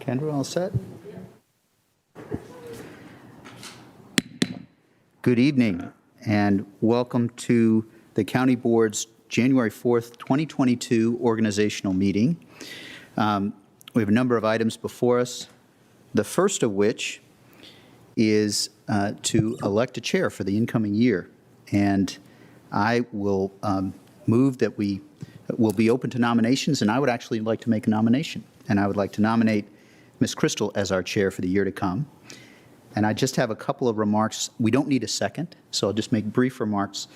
Kendra, all set? Good evening, and welcome to the County Board's January 4th, 2022 organizational meeting. We have a number of items before us, the first of which is to elect a chair for the incoming year. And I will move that we will be open to nominations, and I would actually like to make a nomination. And I would like to nominate Ms. Crystal as our chair for the year to come. And I just have a couple of remarks. We don't need a second, so I'll just make brief remarks.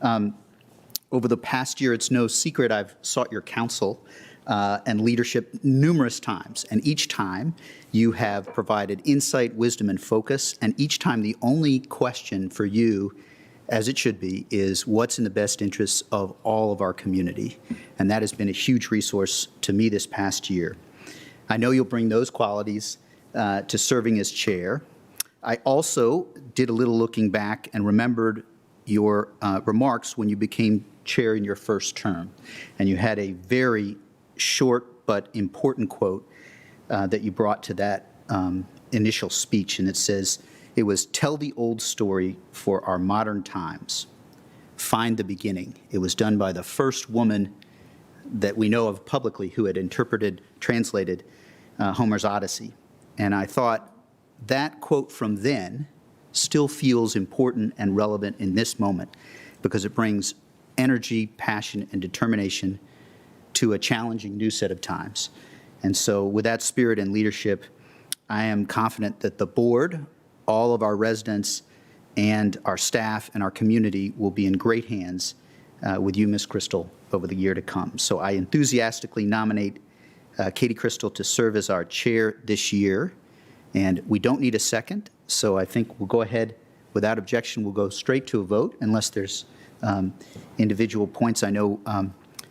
Over the past year, it's no secret I've sought your counsel and leadership numerous times, and each time you have provided insight, wisdom, and focus, and each time the only question for you, as it should be, is what's in the best interests of all of our community, and that has been a huge resource to me this past year. I know you'll bring those qualities to serving as chair. I also did a little looking back and remembered your remarks when you became chair in your first term, and you had a very short but important quote that you brought to that initial speech, and it says, it was, "Tell the old story for our modern times. Find the beginning." It was done by the first woman that we know of publicly who had translated Homer's Odyssey. And I thought that quote from then still feels important and relevant in this moment because it brings energy, passion, and determination to a challenging new set of times. And so with that spirit and leadership, I am confident that the board, all of our residents, and our staff and our community will be in great hands with you, Ms. Crystal, over the year to come. So I enthusiastically nominate Katie Crystal to serve as our chair this year. And we don't need a second, so I think we'll go ahead. Without objection, we'll go straight to a vote unless there's individual points. I know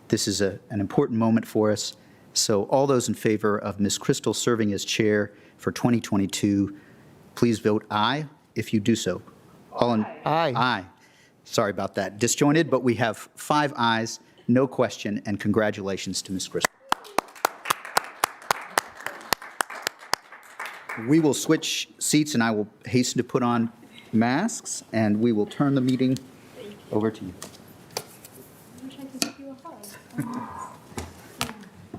this is an important moment for us. So all those in favor of Ms. Crystal serving as chair for 2022, please vote aye if you do so. All in Aye. Aye. Sorry about that. Disjointed, but we have 5 ayes, no question, and congratulations to Ms. Crystal. We will switch seats, and I will hasten to put on masks, and we will turn the meeting over to you. I wish I could give you a hug.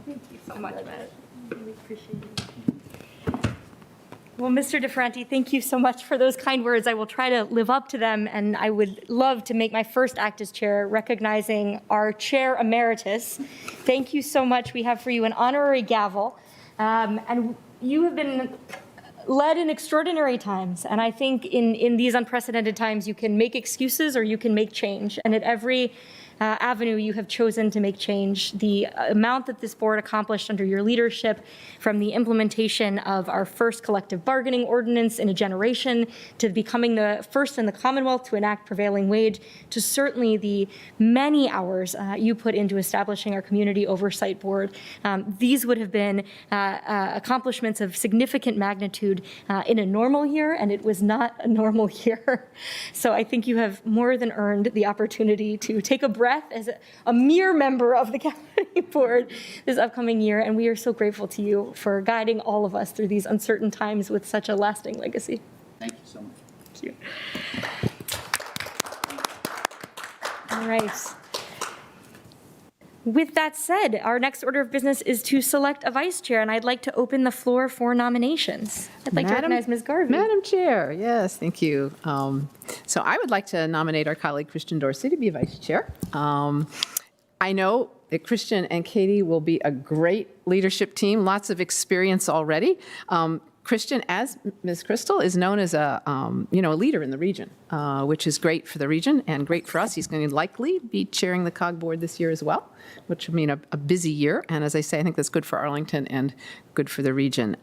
Thank you so much, Matt. Really appreciate it. Well, Mr. DeFerranti, thank you so much for those kind words. I will try to live up to them, and I would love to make my first act as chair recognizing our chair emeritus. Thank you so much. We have for you an honorary gavel, and you have been led in extraordinary times, and I think in these unprecedented times you can make excuses or you can make change, and at every avenue you have chosen to make change. The amount that this board accomplished under your leadership, from the implementation of our first collective bargaining ordinance in a generation, to becoming the first in the Commonwealth to enact prevailing wage, to certainly the many hours you put into establishing our community oversight board. These would have been accomplishments of significant magnitude in a normal year, and it was not a normal year. So I think you have more than earned the opportunity to take a breath as a mere member of the county board this upcoming year, and we are so grateful to you for guiding all of us through these uncertain times with such a lasting legacy. Thank you so much. Thank you. All right. With that said, our next order of business is to select a vice chair, and I'd like to open the floor for nominations. I'd like to recognize Ms. Garvey. Madam Chair, yes, thank you. So I would like to nominate our colleague Christian Dorsey to be vice chair. I know that Christian and Katie will be a great leadership team, lots of experience already. Christian, as Ms. Crystal, is known as a leader in the region, which is great for the region and great for us. He's going to likely be chairing the COG board this year as well, which will mean a busy year. And as I say, I think that's good for Arlington and good for the region.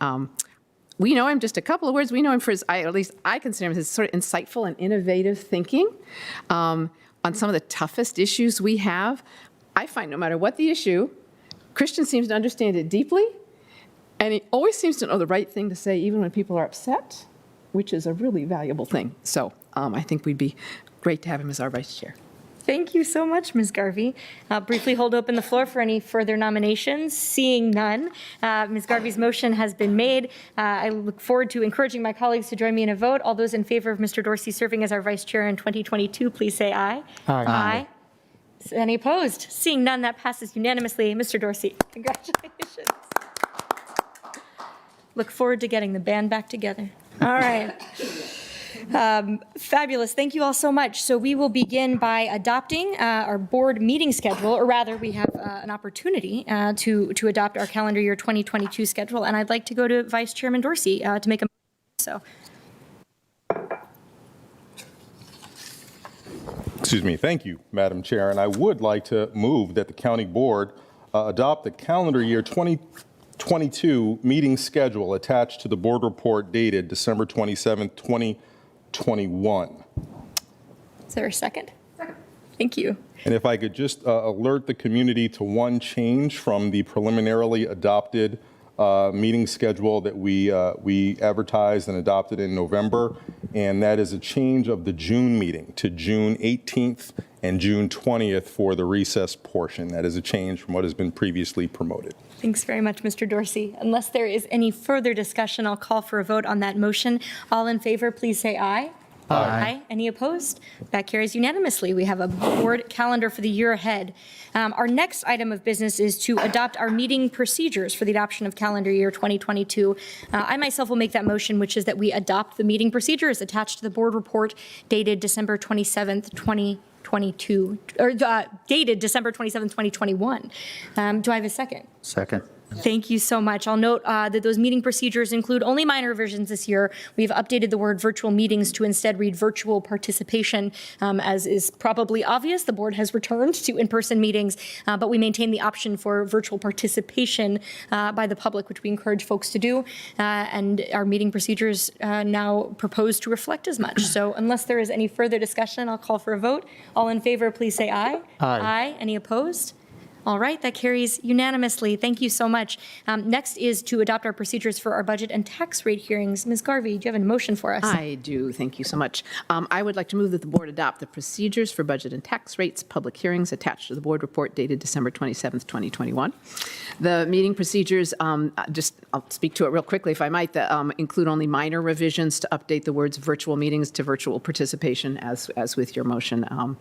We know him, just a couple of words, we know him for his, at least I consider him his sort of insightful and innovative thinking on some of the toughest issues we have. I find no matter what the issue, Christian seems to understand it deeply, and he always seems to know the right thing to say even when people are upset, which is a really valuable thing. So I think we'd be great to have him as our vice chair. Thank you so much, Ms. Garvey. I'll briefly hold open the floor for any further nominations. Seeing none, Ms. Garvey's motion has been made. I look forward to encouraging my colleagues to join me in a vote. All those in favor of Mr. Dorsey serving as our vice chair in 2022, please say aye. Aye. Aye. Any opposed? Seeing none, that passes unanimously. Mr. Dorsey, congratulations. Look forward to getting the band back together. All right. Fabulous. Thank you all so much. So we will begin by adopting our board meeting schedule, or rather we have an opportunity to adopt our calendar year 2022 schedule. And I'd like to go to Vice Chairman Dorsey to make a motion. Excuse me. Thank you, Madam Chair. And I would like to move that the county board adopt the calendar year 2022 meeting schedule attached to the board report dated December 27, 2021. Is there a second? Second. Thank you. And if I could just alert the community to one change from the preliminarily adopted meeting schedule that we advertised and adopted in November, and that is a change of the June meeting to June 18th and June 20th for the recess portion. That is a change from what has been previously promoted. Thanks very much, Mr. Dorsey. Unless there is any further discussion, I'll call for a vote on that motion. All in favor, please say aye. Aye. Any opposed? That carries unanimously. We have a board calendar for the year ahead. Our next item of business is to adopt our meeting procedures for the adoption of calendar year 2022. I myself will make that motion, which is that we adopt the meeting procedures attached to the board report dated December 27th, 2022, or dated December 27th, 2021. Do I have a second? Second. Thank you so much. I'll note that those meeting procedures include only minor revisions this year. We've updated the word virtual meetings to instead read virtual participation. As is probably obvious, the board has returned to in-person meetings, but we maintain the option for virtual participation by the public, which we encourage folks to do. And our meeting procedures now propose to reflect as much. So unless there is any further discussion, I'll call for a vote. All in favor, please say aye. Aye. Any opposed? All right, that carries unanimously. Thank you so much. Next is to adopt our procedures for our budget and tax rate hearings. Ms. Garvey, do you have a motion for us? I do. Thank you so much. I would like to move that the board adopt the procedures for budget and tax rates public hearings attached to the board report dated December 27th, 2021. The meeting procedures, I'll speak to it real quickly if I might, that include only minor revisions to update the words virtual meetings to virtual participation as with your motion.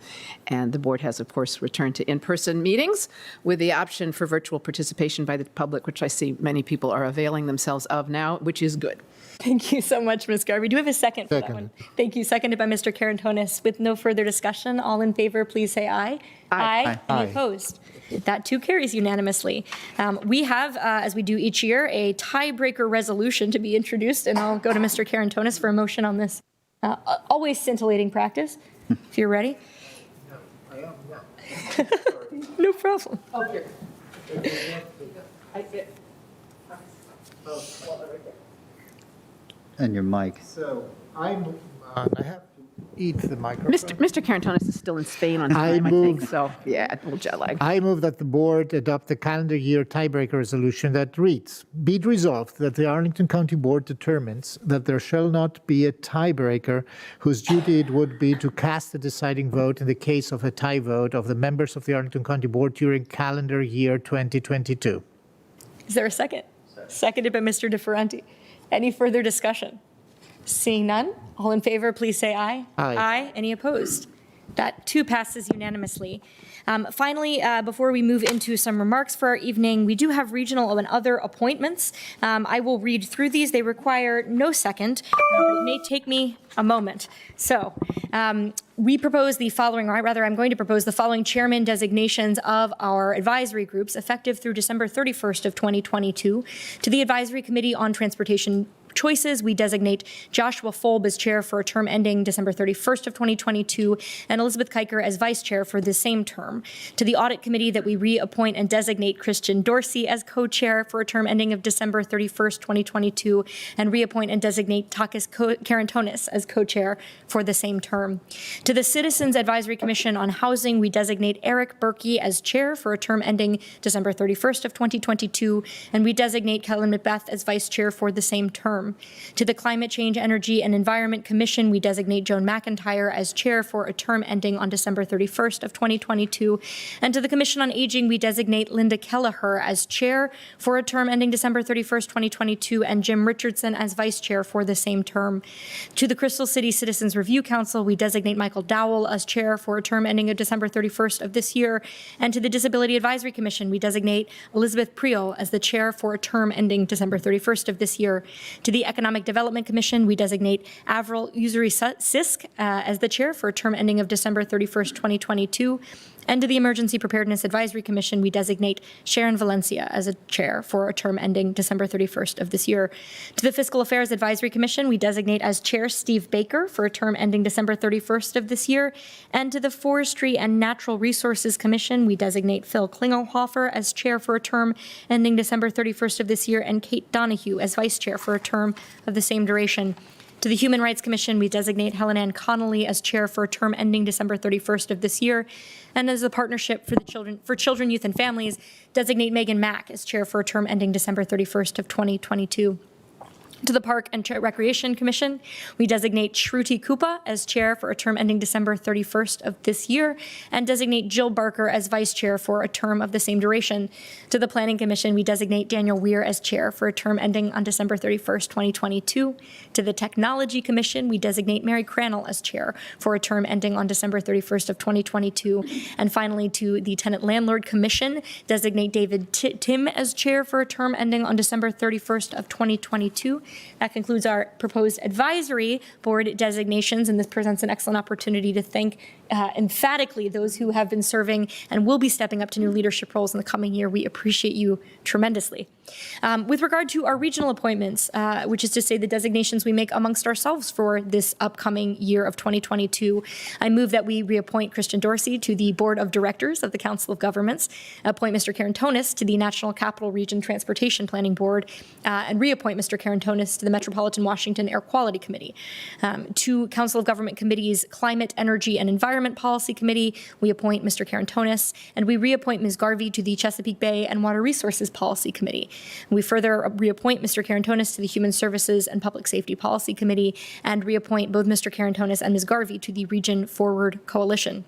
And the board has, of course, returned to in-person meetings with the option for virtual participation by the public, which I see many people are availing themselves of now, which is good. Thank you so much, Ms. Garvey. Do we have a second for that one? Thank you. Seconded by Mr. Karantonis. With no further discussion, all in favor, please say aye. Aye. Any opposed? That too carries unanimously. We have, as we do each year, a tiebreaker resolution to be introduced, and I'll go to Mr. Karantonis for a motion on this always scintillating practice, if you're ready. No problem. Oh, here. And your mic. So I have to eat the microphone. Mr. Karantonis is still in Spain on time, I think, so yeah, a little jet lag. I move that the board adopt the calendar year tiebreaker resolution that reads, be it resolved that the Arlington County Board determines that there shall not be a tiebreaker whose duty it would be to cast the deciding vote in the case of a tie vote of the members of the Arlington County Board during calendar year 2022. Is there a second? Seconded by Mr. DeFerranti. Any further discussion? Seeing none, all in favor, please say aye. Aye. Any opposed? That too passes unanimously. Finally, before we move into some remarks for our evening, we do have regional and other appointments. I will read through these. They require no second, but it may take me a moment. So we propose the following, or rather I'm going to propose the following chairman designations of our advisory groups effective through December 31st of 2022. To the Advisory Committee on Transportation Choices, we designate Joshua Folb as chair for a term ending December 31st of 2022, and Elizabeth Kiker as vice chair for the same term. To the Audit Committee, that we reappoint and designate Christian Dorsey as co-chair for a term ending of December 31st, 2022, and reappoint and designate Takis Karantonis as co-chair for the same term. To the Citizens Advisory Commission on Housing, we designate Eric Berkey as chair for a term ending December 31st of 2022, and we designate Kellen Macbeth as vice chair for the same term. To the Climate Change, Energy, and Environment Commission, we designate Joan McIntyre as chair for a term ending on December 31st of 2022. And to the Commission on Aging, we designate Linda Kelleher as chair for a term ending December 31st, 2022, and Jim Richardson as vice chair for the same term. To the Crystal City Citizens Review Council, we designate Michael Dowell as chair for a term ending of December 31st of this year. And to the Disability Advisory Commission, we designate Elizabeth Priel as the chair for a term ending December 31st of this year. To the Economic Development Commission, we designate Avril Usery-Sisk as the chair for a term ending of December 31st, 2022. And to the Emergency Preparedness Advisory Commission, we designate Sharon Valencia as a chair for a term ending December 31st of this year. To the Fiscal Affairs Advisory Commission, we designate as chair Steve Baker for a term ending December 31st of this year. And to the Forestry and Natural Resources Commission, we designate Phil Klingelhofer as chair for a term ending December 31st of this year, and Kate Donahue as vice chair for a term of the same duration. To the Human Rights Commission, we designate Helen Ann Connolly as chair for a term ending December 31st of this year. And as the Partnership for Children, Youth, and Families, designate Megan Mack as chair for a term ending December 31st of 2022. To the Park and Recreation Commission, we designate Shruti Kupa as chair for a term ending December 31st of this year, and designate Jill Barker as vice chair for a term of the same duration. To the Planning Commission, we designate Daniel Weir as chair for a term ending on December 31st, 2022. To the Technology Commission, we designate Mary Crannell as chair for a term ending on December 31st of 2022. And finally, to the Tenant Landlord Commission, designate David Tim as chair for a term ending on December 31st of 2022. That concludes our proposed advisory board designations, and this presents an excellent opportunity to thank emphatically those who have been serving and will be stepping up to new leadership roles in the coming year. We appreciate you tremendously. With regard to our regional appointments, which is to say the designations we make amongst ourselves for this upcoming year of 2022, I move that we reappoint Christian Dorsey to the Board of Directors of the Council of Governments, appoint Mr. Karantonis to the National Capital Region Transportation Planning Board, and reappoint Mr. Karantonis to the Metropolitan Washington Air Quality Committee. To Council of Government Committees Climate, Energy, and Environment Policy Committee, we appoint Mr. Karantonis, and we reappoint Ms. Garvey to the Chesapeake Bay and Water Resources Policy Committee. We further reappoint Mr. Karantonis to the Human Services and Public Safety Policy Committee, and reappoint both Mr. Karantonis and Ms. Garvey to the Region Forward Coalition.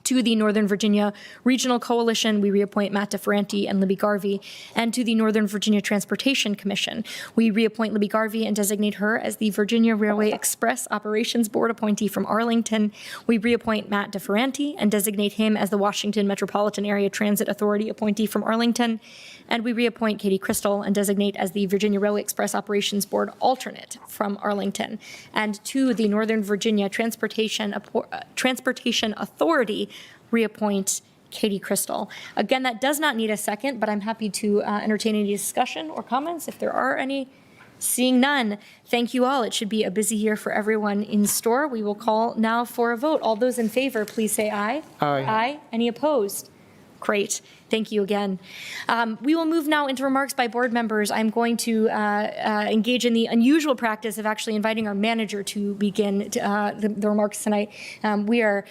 To the Northern Virginia Regional Coalition, we reappoint Matt DeFerranti and Libby Garvey. And to the Northern Virginia Transportation Commission, we reappoint Libby Garvey and designate her as the Virginia Railway Express Operations Board appointee from Arlington. We reappoint Matt DeFerranti and designate him as the Washington Metropolitan Area Transit Authority appointee from Arlington. And we reappoint Katie Crystal and designate as the Virginia Railway Express Operations Board alternate from Arlington. And to the Northern Virginia Transportation Authority, reappoint Katie Crystal. Again, that does not need a second, but I'm happy to entertain any discussion or comments if there are any. Seeing none, thank you all. It should be a busy year for everyone in store. We will call now for a vote. All those in favor, please say aye. Aye. Aye. Any opposed? Great. Thank you again. We will move now into remarks by board members. I'm going to engage in the unusual practice of actually inviting our manager to begin the remarks tonight. We are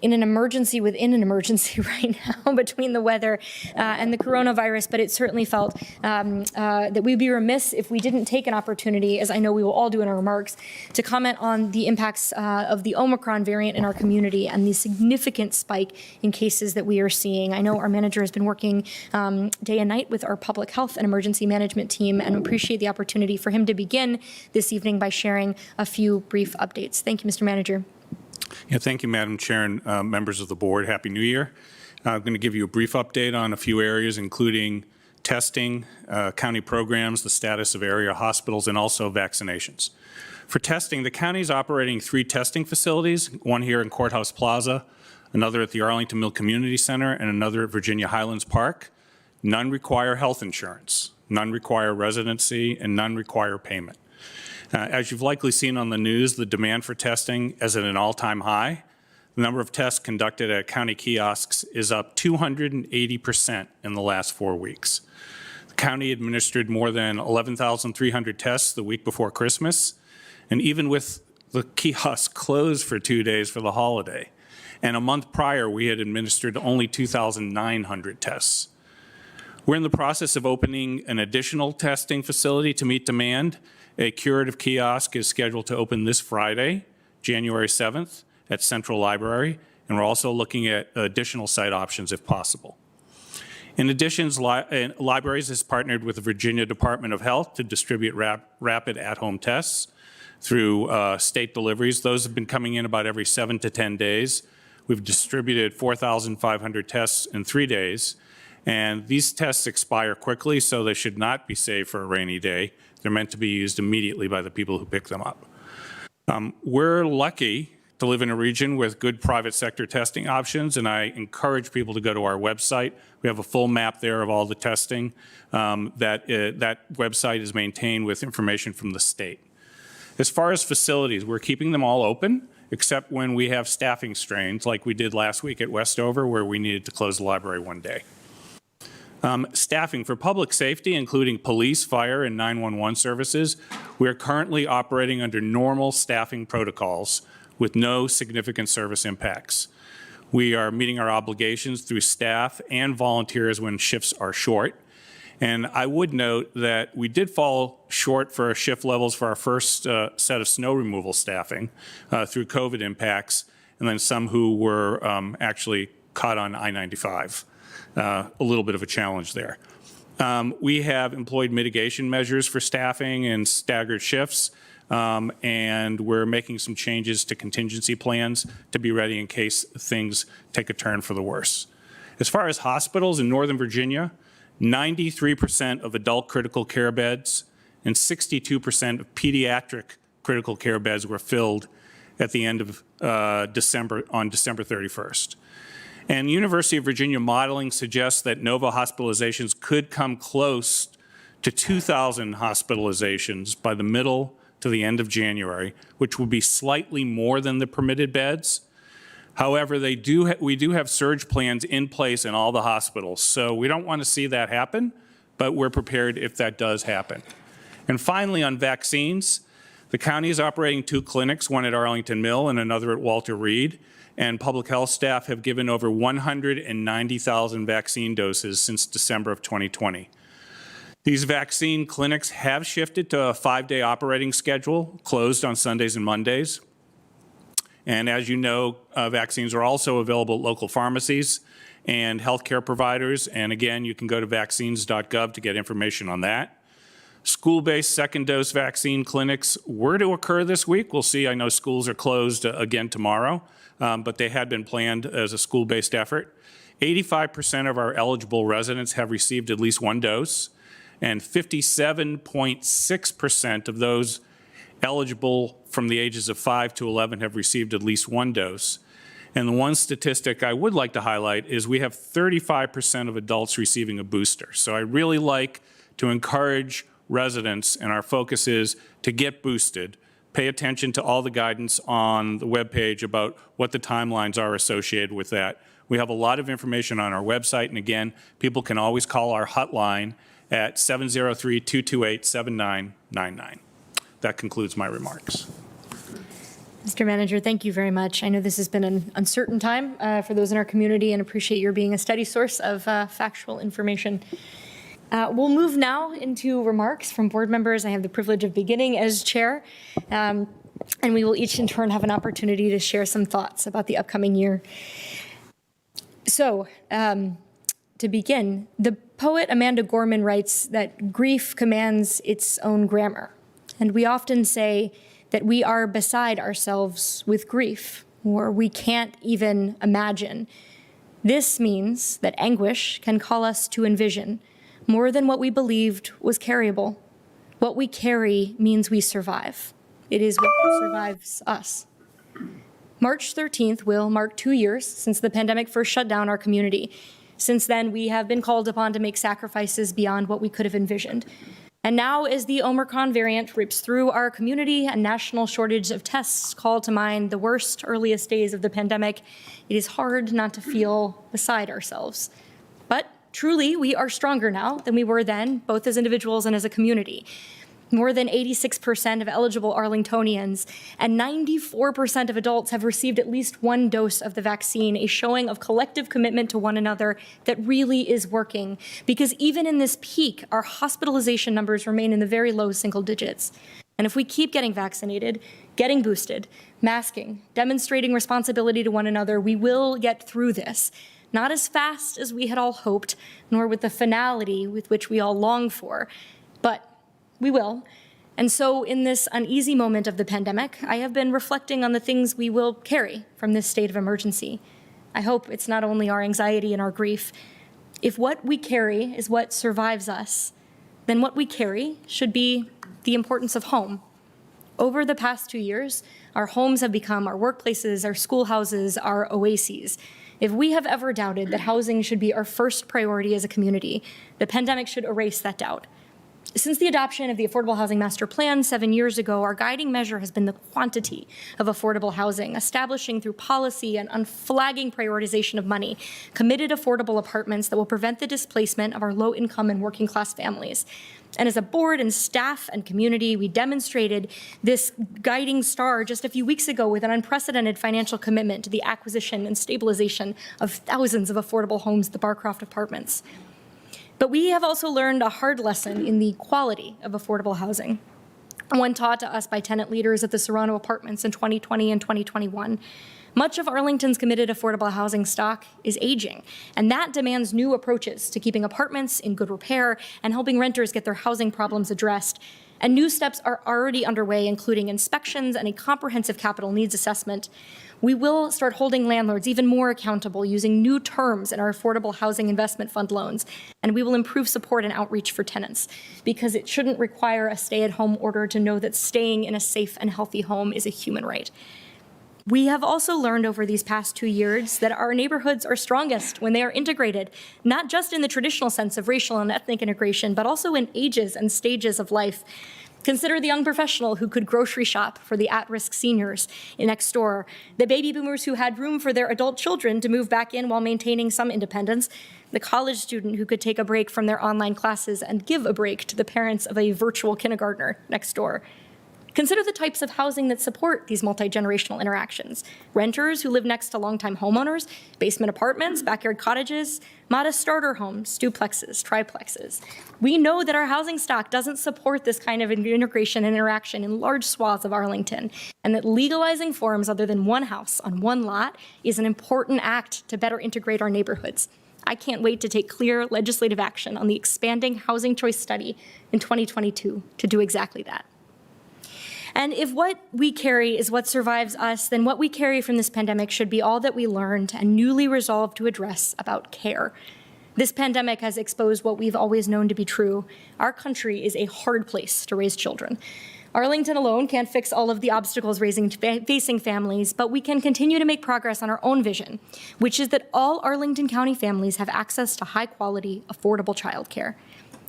in an emergency within an emergency right now between the weather and the coronavirus, but it certainly felt that we'd be remiss if we didn't take an opportunity, as I know we will all do in our remarks, to comment on the impacts of the Omicron variant in our community and the significant spike in cases that we are seeing. I know our manager has been working day and night with our public health and emergency management team, and appreciate the opportunity for him to begin this evening by sharing a few brief updates. Thank you, Mr. Manager. Yeah, thank you, Madam Chair and members of the board. Happy New Year. I'm going to give you a brief update on a few areas, including testing, county programs, the status of area hospitals, and also vaccinations. For testing, the county is operating 3 testing facilities, one here in Courthouse Plaza, another at the Arlington Mill Community Center, and another at Virginia Highlands Park. None require health insurance, none require residency, and none require payment. As you've likely seen on the news, the demand for testing is at an all-time high. The number of tests conducted at county kiosks is up 280% in the last 4 weeks. The county administered more than 11,300 tests the week before Christmas, and even with the kiosk closed for 2 days for the holiday, and a month prior, we had administered only 2,900 tests. We're in the process of opening an additional testing facility to meet demand. A curative kiosk is scheduled to open this Friday, January 7th, at Central Library, and we're also looking at additional site options if possible. In addition, Libraries has partnered with the Virginia Department of Health to distribute rapid at-home tests through state deliveries. Those have been coming in about every 7 to 10 days. We've distributed 4,500 tests in 3 days, and these tests expire quickly, so they should not be saved for a rainy day. They're meant to be used immediately by the people who pick them up. We're lucky to live in a region with good private sector testing options, and I encourage people to go to our website. We have a full map there of all the testing. That website is maintained with information from the state. As far as facilities, we're keeping them all open, except when we have staffing strains, like we did last week at Westover, where we needed to close the library one day. Staffing for public safety, including police, fire, and 911 services, we are currently operating under normal staffing protocols with no significant service impacts. We are meeting our obligations through staff and volunteers when shifts are short, And I would note that we did fall short for shift levels for our first set of snow removal staffing through COVID impacts, and then some who were actually caught on I-95. A little bit of a challenge there. We have employed mitigation measures for staffing and staggered shifts, and we're making some changes to contingency plans to be ready in case things take a turn for the worse. As far as hospitals in Northern Virginia, 93% of adult critical care beds and 62% of pediatric critical care beds were filled at the end of December 31st. And University of Virginia modeling suggests that NOVA hospitalizations could come close to 2,000 hospitalizations by the middle to the end of January, which would be slightly more than the permitted beds. However, we do have surge plans in place in all the hospitals, so we don't want to see that happen, but we're prepared if that does happen. And finally, on vaccines, the county is operating 2 clinics, one at Arlington Mill and another at Walter Reed, and public health staff have given over 190,000 vaccine doses since December of 2020. These vaccine clinics have shifted to a 5-day operating schedule, closed on Sundays and Mondays. And as you know, vaccines are also available at local pharmacies and healthcare providers. And again, you can go to vaccines.gov to get information on that. School-based second dose vaccine clinics were to occur this week. We'll see. I know schools are closed again tomorrow, but they had been planned as a school-based effort. 85% of our eligible residents have received at least 1 dose, and 57.6% of those eligible from the ages of 5 to 11 have received at least 1 dose. And the one statistic I would like to highlight is we have 35% of adults receiving a booster. So I really like to encourage residents, and our focus is to get boosted. Pay attention to all the guidance on the webpage about what the timelines are associated with that. We have a lot of information on our website, and again, people can always call our hotline at 703-228-7999. That concludes my remarks. Mr. Manager, thank you very much. I know this has been an uncertain time for those in our community, and appreciate your being a steady source of factual information. We'll move now into remarks from board members. I have the privilege of beginning as chair, and we will each in turn have an opportunity to share some thoughts about the upcoming year. So, to begin, the poet Amanda Gorman writes that grief commands its own grammar. And we often say that we are beside ourselves with grief, or we can't even imagine. This means that anguish can call us to envision more than what we believed was carryable. What we carry means we survive. It is what survives us. March 13th will mark 2 years since the pandemic first shut down our community. Since then, we have been called upon to make sacrifices beyond what we could have envisioned. And now, as the Omicron variant rips through our community and national shortage of tests call to mind the worst, earliest days of the pandemic, it is hard not to feel beside ourselves. But truly, we are stronger now than we were then, both as individuals and as a community. More than 86% of eligible Arlingtonians and 94% of adults have received at least 1 dose of the vaccine, a showing of collective commitment to one another that really is working. Because even in this peak, our hospitalization numbers remain in the very low single digits. And if we keep getting vaccinated, getting boosted, masking, demonstrating responsibility to one another, we will get through this. Not as fast as we had all hoped, nor with the finality with which we all long for, but we will. And so in this uneasy moment of the pandemic, I have been reflecting on the things we will carry from this state of emergency. I hope it's not only our anxiety and our grief. If what we carry is what survives us, then what we carry should be the importance of home. Over the past 2 years, our homes have become our workplaces, our schoolhouses, our oases. If we have ever doubted that housing should be our first priority as a community, the pandemic should erase that doubt. Since the adoption of the Affordable Housing Master Plan 7 years ago, our guiding measure has been the quantity of affordable housing, establishing through policy and unflagging prioritization of money, committed affordable apartments that will prevent the displacement of our low-income and working-class families. And as a board and staff and community, we demonstrated this guiding star just a few weeks ago with an unprecedented financial commitment to the acquisition and stabilization of thousands of affordable homes at the Barcroft Apartments. But we have also learned a hard lesson in the quality of affordable housing, one taught to us by tenant leaders at the Serrano Apartments in 2020 and 2021. Much of Arlington's committed affordable housing stock is aging, and that demands new approaches to keeping apartments in good repair and helping renters get their housing problems addressed. And new steps are already underway, including inspections and a comprehensive capital needs assessment. We will start holding landlords even more accountable using new terms in our Affordable Housing Investment Fund loans, and we will improve support and outreach for tenants, because it shouldn't require a stay-at-home order to know that staying in a safe and healthy home is a human right. We have also learned over these past 2 years that our neighborhoods are strongest when they are integrated, not just in the traditional sense of racial and ethnic integration, but also in ages and stages of life. Consider the young professional who could grocery shop for the at-risk seniors next door, the baby boomers who had room for their adult children to move back in while maintaining some independence, the college student who could take a break from their online classes and give a break to the parents of a virtual kindergartner next door. Consider the types of housing that support these multi-generational interactions. Renters who live next to longtime homeowners, basement apartments, backyard cottages, modest starter homes, duplexes, triplexes. We know that our housing stock doesn't support this kind of integration and interaction in large swaths of Arlington, and that legalizing forms other than one house on one lot is an important act to better integrate our neighborhoods. I can't wait to take clear legislative action on the expanding housing choice study in 2022 to do exactly that. And if what we carry is what survives us, then what we carry from this pandemic should be all that we learned and newly resolved to address about care. This pandemic has exposed what we've always known to be true. Our country is a hard place to raise children. Arlington alone can't fix all of the obstacles facing families, but we can continue to make progress on our own vision, which is that all Arlington County families have access to high-quality, affordable childcare.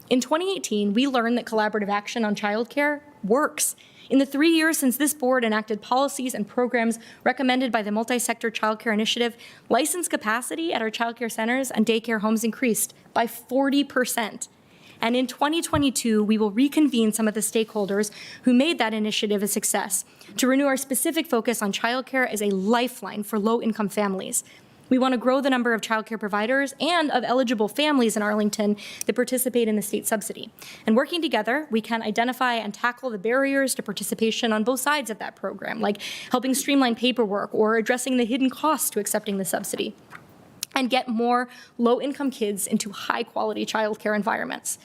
In 2018, we learned that collaborative action on childcare works. In the 3 years since this board enacted policies and programs recommended by the Multi-Sector Childcare Initiative, license capacity at our childcare centers and daycare homes increased by 40%. And in 2022, we will reconvene some of the stakeholders who made that initiative a success to renew our specific focus on childcare as a lifeline for low-income families. We want to grow the number of childcare providers and of eligible families in Arlington that participate in the state subsidy. And working together, we can identify and tackle the barriers to participation on both sides of that program, like helping streamline paperwork or addressing the hidden costs to accepting the subsidy, and get more low-income kids into high-quality childcare environments.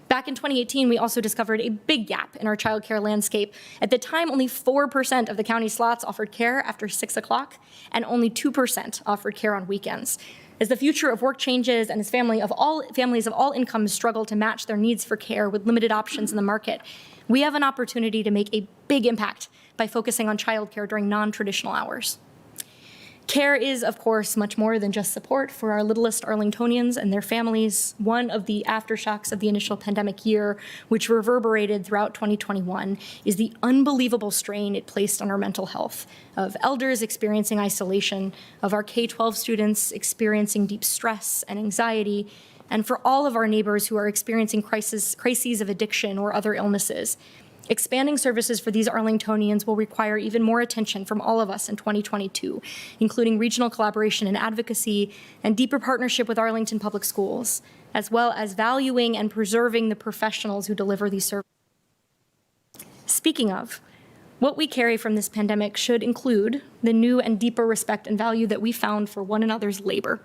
Back in 2018, we also discovered a big gap in our childcare landscape. At the time, only 4% of the county slots offered care after 6 o'clock, and only 2% offered care on weekends. As the future of work changes and as families of all incomes struggle to match their needs for care with limited options in the market, we have an opportunity to make a big impact by focusing on childcare during non-traditional hours. Care is, of course, much more than just support for our littlest Arlingtonians and their families. One of the aftershocks of the initial pandemic year, which reverberated throughout 2021, is the unbelievable strain it placed on our mental health, of elders experiencing isolation, of our K-12 students experiencing deep stress and anxiety, and for all of our neighbors who are experiencing crises of addiction or other illnesses. Expanding services for these Arlingtonians will require even more attention from all of us in 2022, including regional collaboration and advocacy and deeper partnership with Arlington Public Schools, as well as valuing and preserving the professionals who deliver these services. Speaking of, what we carry from this pandemic should include the new and deeper respect and value that we found for one another's labor.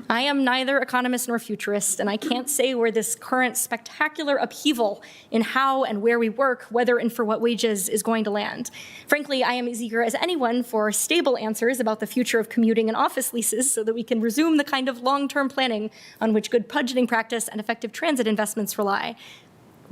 I am neither economist nor futurist, and I can't say where this current spectacular upheaval in how and where we work, whether and for what wages, is going to land. Frankly, I am as eager as anyone for stable answers about the future of commuting and office leases so that we can resume the kind of long-term planning on which good budgeting practice and effective transit investments rely.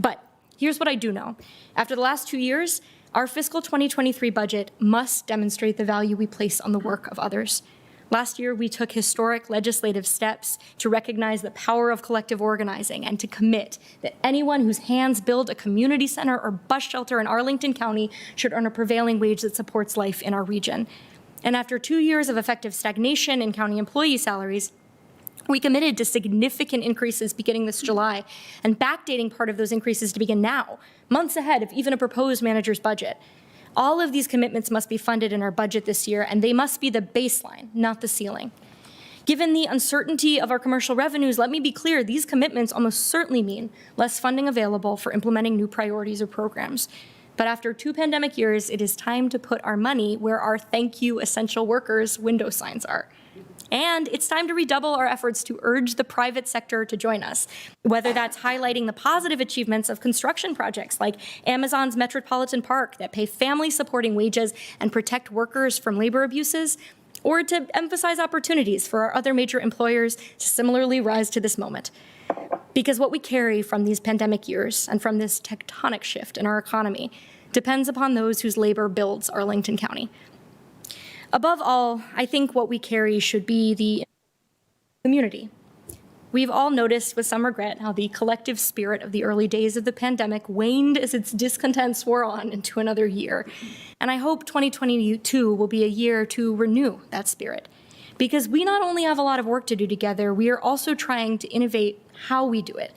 But here's what I do know. After the last 2 years, our fiscal 2023 budget must demonstrate the value we place on the work of others. Last year, we took historic legislative steps to recognize the power of collective organizing and to commit that anyone whose hands build a community center or bus shelter in Arlington County should earn a prevailing wage that supports life in our region. And after 2 years of effective stagnation in county employee salaries, we committed to significant increases beginning this July and backdating part of those increases to begin now, months ahead of even a proposed manager's budget. All of these commitments must be funded in our budget this year, and they must be the baseline, not the ceiling. Given the uncertainty of our commercial revenues, let me be clear, these commitments almost certainly mean less funding available for implementing new priorities or programs. But after 2 pandemic years, it is time to put our money where our thank you essential workers window signs are. And it's time to redouble our efforts to urge the private sector to join us, whether that's highlighting the positive achievements of construction projects like Amazon's Metropolitan Park that pay family-supporting wages and protect workers from labor abuses, or to emphasize opportunities for our other major employers to similarly rise to this moment. Because what we carry from these pandemic years and from this tectonic shift in our economy depends upon those whose labor builds Arlington County. Above all, I think what we carry should be the community. We've all noticed with some regret how the collective spirit of the early days of the pandemic waned as its discontent swore on into another year. And I hope 2022 will be a year to renew that spirit. Because we not only have a lot of work to do together, we are also trying to innovate how we do it.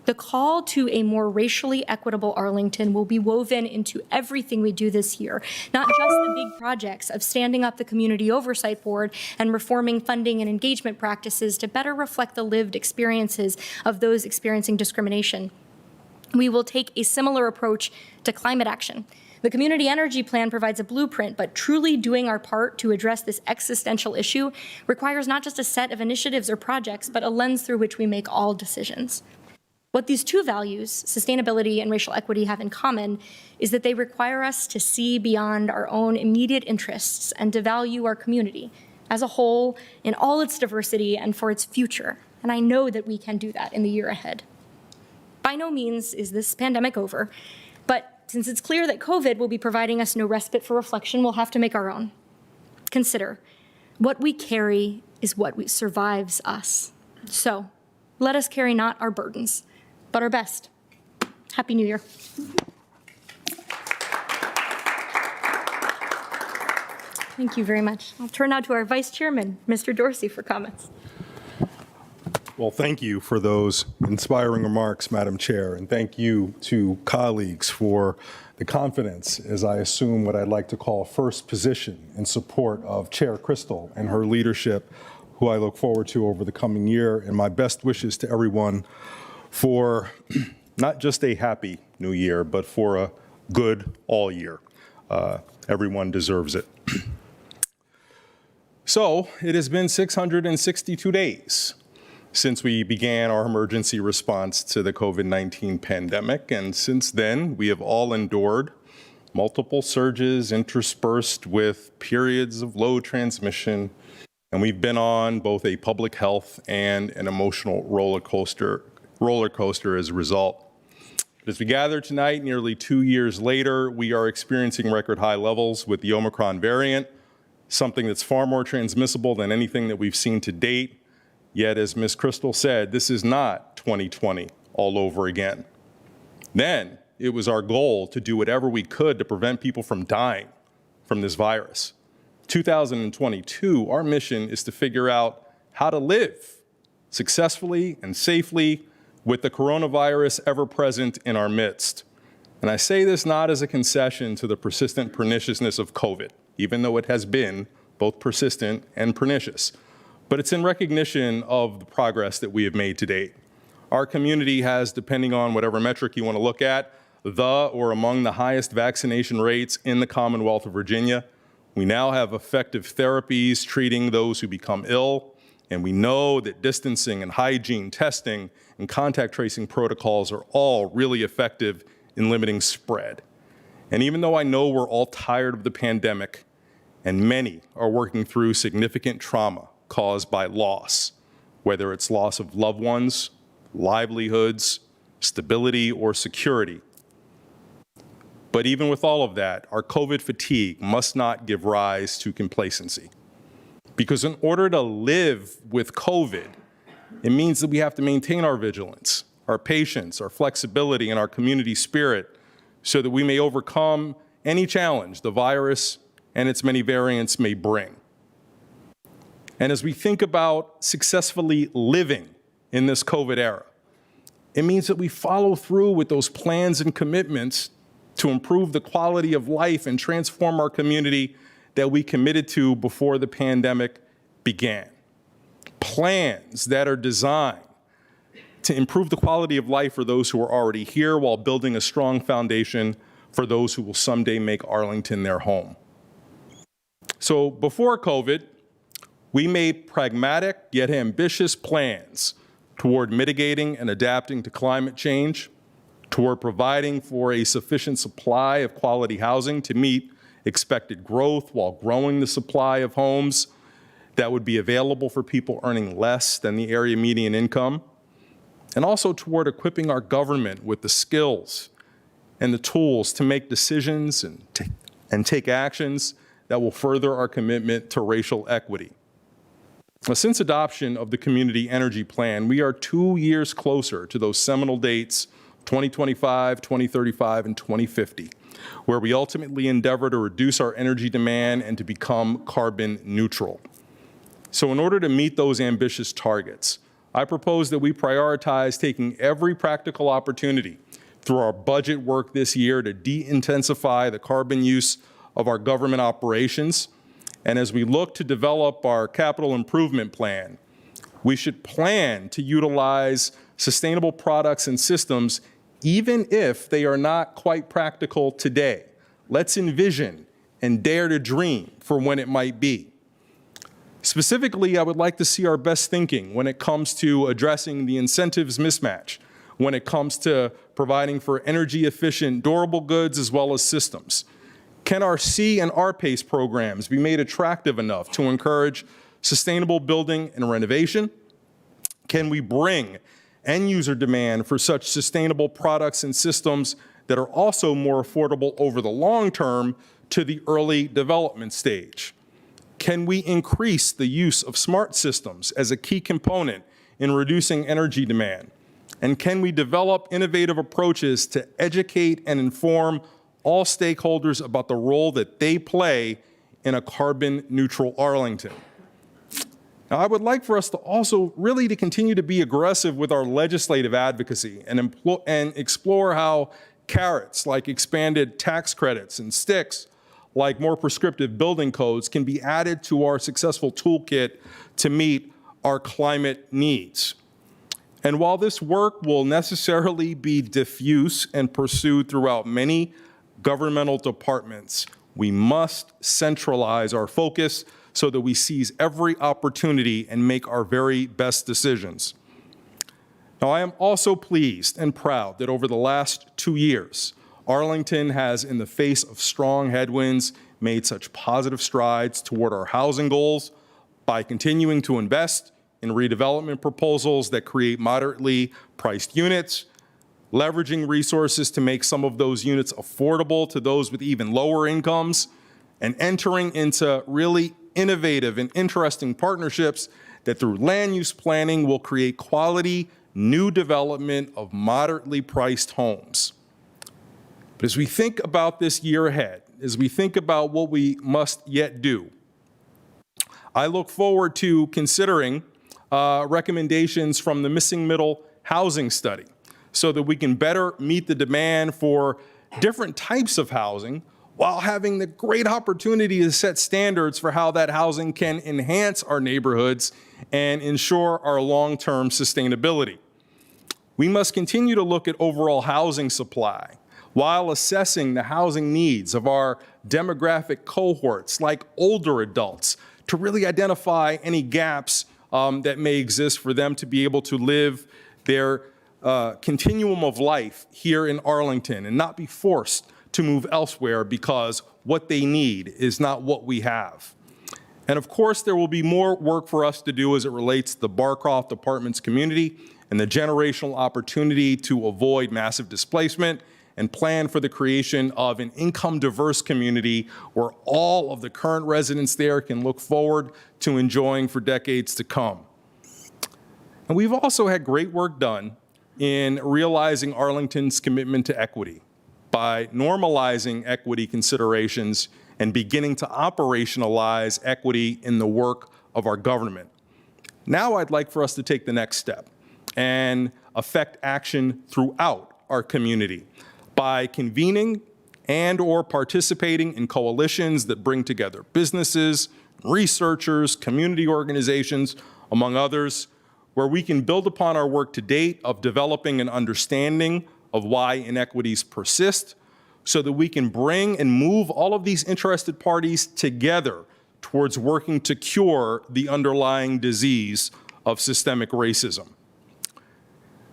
The call to a more racially equitable Arlington will be woven into everything we do this year, not just the big projects of standing up the Community Oversight Board and reforming funding and engagement practices to better reflect the lived experiences of those experiencing discrimination. We will take a similar approach to climate action. The Community Energy Plan provides a blueprint, but truly doing our part to address this existential issue requires not just a set of initiatives or projects, but a lens through which we make all decisions. What these two values, sustainability and racial equity, have in common is that they require us to see beyond our own immediate interests and to value our community as a whole in all its diversity and for its future. And I know that we can do that in the year ahead. By no means is this pandemic over, but since it's clear that COVID will be providing us no respite for reflection, we'll have to make our own. Consider, what we carry is what survives us. So let us carry not our burdens, but our best. Happy New Year. Thank you very much. I'll turn now to our Vice Chairman, Mr. Dorsey, for comments. Well, thank you for those inspiring remarks, Madam Chair, and thank you to colleagues for the confidence as I assume what I'd like to call first position in support of Chair Crystal and her leadership, who I look forward to over the coming year, and my best wishes to everyone for not just a happy new year, but for a good all year. Everyone deserves it. So it has been 662 days since we began our emergency response to the COVID-19 pandemic, and since then we have all endured multiple surges interspersed with periods of low transmission, and we've been on both a public health and an emotional roller coaster as a result. But as we gather tonight, nearly 2 years later, we are experiencing record high levels with the Omicron variant, something that's far more transmissible than anything that we've seen to date. Yet, as Ms. Crystal said, this is not 2020 all over again. Then it was our goal to do whatever we could to prevent people from dying from this virus. 2022, our mission is to figure out how to live successfully and safely with the coronavirus ever present in our midst. And I say this not as a concession to the persistent perniciousness of COVID, even though it has been both persistent and pernicious, but it's in recognition of the progress that we have made to date. Our community has, depending on whatever metric you want to look at, the or among the highest vaccination rates in the Commonwealth of Virginia. We now have effective therapies treating those who become ill, and we know that distancing and hygiene testing and contact tracing protocols are all really effective in limiting spread. And even though I know we're all tired of the pandemic, and many are working through significant trauma caused by loss, whether it's loss of loved ones, livelihoods, stability, or security. But even with all of that, our COVID fatigue must not give rise to complacency. Because in order to live with COVID, it means that we have to maintain our vigilance, our patience, our flexibility, and our community spirit so that we may overcome any challenge the virus and its many variants may bring. And as we think about successfully living in this COVID era, it means that we follow through with those plans and commitments to improve the quality of life and transform our community that we committed to before the pandemic began. plans that are designed to improve the quality of life for those who are already here while building a strong foundation for those who will someday make Arlington their home. So before COVID, we made pragmatic yet ambitious plans toward mitigating and adapting to climate change, toward providing for a sufficient supply of quality housing to meet expected growth while growing the supply of homes that would be available for people earning less than the area median income, and also toward equipping our government with the skills and the tools to make decisions and take actions that will further our commitment to racial equity. Now, since adoption of the Community Energy Plan, we are 2 years closer to those seminal dates, 2025, 2035, and 2050, where we ultimately endeavor to reduce our energy demand and to become carbon neutral. So in order to meet those ambitious targets, I propose that we prioritize taking every practical opportunity through our budget work this year to de-intensify the carbon use of our government operations. And as we look to develop our capital improvement plan, we should plan to utilize sustainable products and systems even if they are not quite practical today. Let's envision and dare to dream for when it might be. Specifically, I would like to see our best thinking when it comes to addressing the incentives mismatch, when it comes to providing for energy efficient durable goods as well as systems. Can our C and R PACE programs be made attractive enough to encourage sustainable building and renovation? Can we bring end user demand for such sustainable products and systems that are also more affordable over the long term to the early development stage? Can we increase the use of smart systems as a key component in reducing energy demand? And can we develop innovative approaches to educate and inform all stakeholders about the role that they play in a carbon neutral Arlington? Now, I would like for us to also really to continue to be aggressive with our legislative advocacy and explore how carrots like expanded tax credits and sticks like more prescriptive building codes can be added to our successful toolkit to meet our climate needs. And while this work will necessarily be diffuse and pursued throughout many governmental departments, we must centralize our focus so that we seize every opportunity and make our very best decisions. Now, I am also pleased and proud that over the last 2 years, Arlington has, in the face of strong headwinds, made such positive strides toward our housing goals by continuing to invest in redevelopment proposals that create moderately priced units, leveraging resources to make some of those units affordable to those with even lower incomes, and entering into really innovative and interesting partnerships that through land use planning will create quality new development of moderately priced homes. But as we think about this year ahead, as we think about what we must yet do, I look forward to considering recommendations from the Missing Middle Housing Study so that we can better meet the demand for different types of housing while having the great opportunity to set standards for how that housing can enhance our neighborhoods and ensure our long-term sustainability. We must continue to look at overall housing supply while assessing the housing needs of our demographic cohorts like older adults to really identify any gaps that may exist for them to be able to live their continuum of life here in Arlington and not be forced to move elsewhere because what they need is not what we have. And of course, there will be more work for us to do as it relates to the Barcroft Apartments community and the generational opportunity to avoid massive displacement and plan for the creation of an income-diverse community where all of the current residents there can look forward to enjoying for decades to come. And we've also had great work done in realizing Arlington's commitment to equity by normalizing equity considerations and beginning to operationalize equity in the work of our government. Now I'd like for us to take the next step and affect action throughout our community by convening and or participating in coalitions that bring together businesses, researchers, community organizations, among others, where we can build upon our work to date of developing an understanding of why inequities persist so that we can bring and move all of these interested parties together towards working to cure the underlying disease of systemic racism.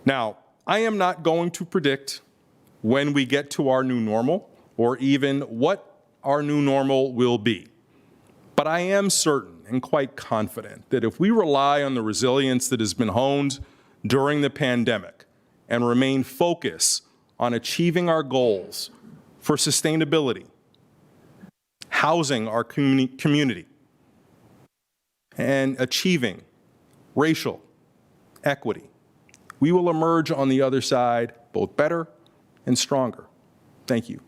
Now, I am not going to predict when we get to our new normal or even what our new normal will be. But I am certain and quite confident that if we rely on the resilience that has been honed during the pandemic and remain focused on achieving our goals for sustainability, housing our community, and achieving racial equity, we will emerge on the other side both better and stronger. Thank you.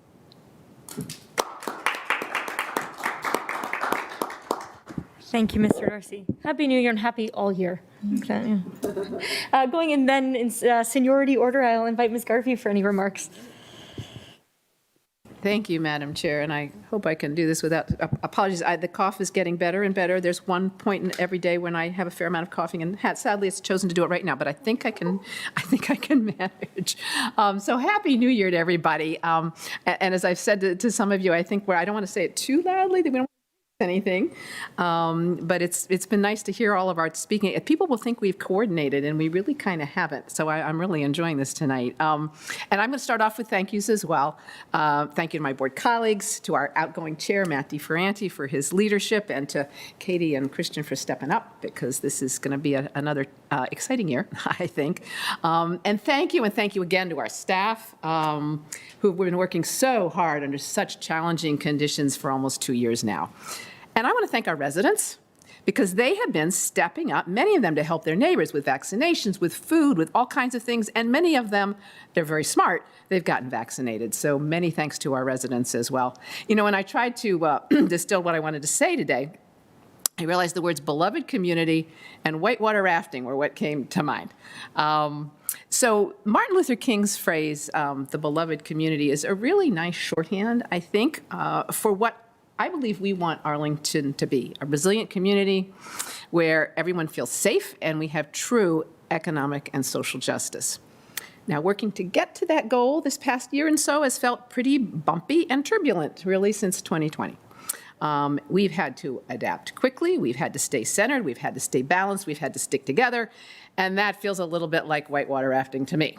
Thank you, Mr. Darcy. Happy New Year and happy all year. Going in then in seniority order, I'll invite Ms. Garvey for any remarks. Thank you, Madam Chair, and I hope I can do this without apologies. The cough is getting better and better. There's one point in every day when I have a fair amount of coughing, and sadly, it's chosen to do it right now. But I think I can manage. So happy New Year to everybody. And as I've said to some of you, I think I don't want to say it too loudly. That we don't anything, but it's been nice to hear all of our speaking. People will think we've coordinated, and we really kind of haven't. So I'm really enjoying this tonight. And I'm going to start off with thank yous as well. Thank you to my board colleagues, to our outgoing chair, Matt DeFerranti, for his leadership, and to Katie and Christian for stepping up, because this is going to be another exciting year, I think. And thank you again to our staff, who've been working so hard under such challenging conditions for almost 2 years now. And I want to thank our residents, because they have been stepping up, many of them to help their neighbors with vaccinations, with food, with all kinds of things. And many of them, they're very smart, they've gotten vaccinated. So many thanks to our residents as well. You know, when I tried to distill what I wanted to say today, I realized the words beloved community and whitewater rafting were what came to mind. So Martin Luther King's phrase, the beloved community, is a really nice shorthand, I think, for what I believe we want Arlington to be: a resilient community where everyone feels safe and we have true economic and social justice. Now, working to get to that goal this past year and so has felt pretty bumpy and turbulent, really, since 2020. We've had to adapt quickly, we've had to stay centered, we've had to stay balanced, we've had to stick together, and that feels a little bit like whitewater rafting to me,